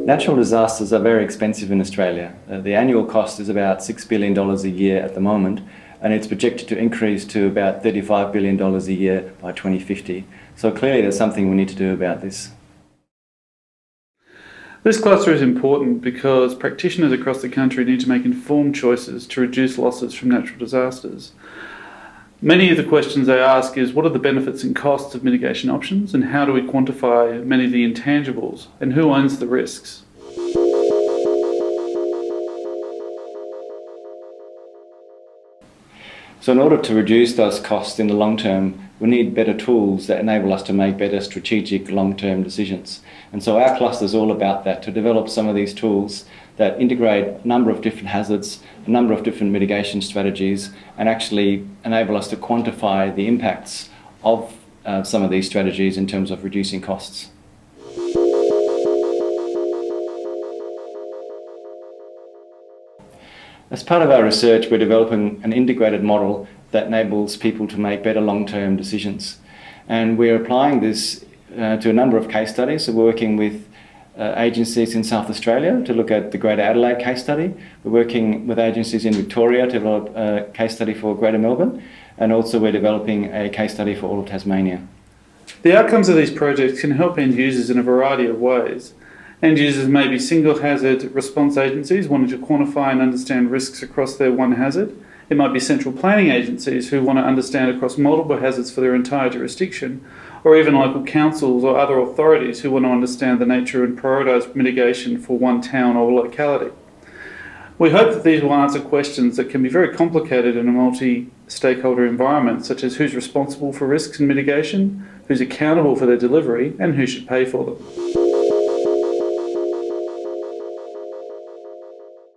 Natural disasters are very expensive in Australia. The annual cost is about $6 billion a year at the moment, and it's projected to increase to about $35 billion a year by 2050. So clearly there's something we need to do about this. This cluster is important because practitioners across the country need to make informed choices to reduce losses from natural disasters. Many of the questions they ask is, what are the benefits and costs of mitigation options, and how do we quantify many of the intangibles, and who owns the risks? So in order to reduce those costs in the long term, we need better tools that enable us to make better strategic long-term decisions. And so our cluster is all about that, to develop some of these tools that integrate a number of different hazards, a number of different mitigation strategies, and actually enable us to quantify the impacts of some of these strategies in terms of reducing costs. As part of our research, we're developing an integrated model that enables people to make better long-term decisions. And we're applying this to a number of case studies. So we're working with agencies in South Australia to look at the Greater Adelaide case study. We're working with agencies in Victoria to develop a case study for Greater Melbourne, and also we're developing a case study for all of Tasmania. The outcomes of these projects can help end users in a variety of ways. End users may be single hazard response agencies wanting to quantify and understand risks across their one hazard. It might be central planning agencies who want to understand across multiple hazards for their entire jurisdiction, or even local councils or other authorities who want to understand the nature and prioritise mitigation for one town or locality. We hope that these will answer questions that can be very complicated in a multi-stakeholder environment, such as who's responsible for risks and mitigation, who's accountable for their delivery, and who should pay for them.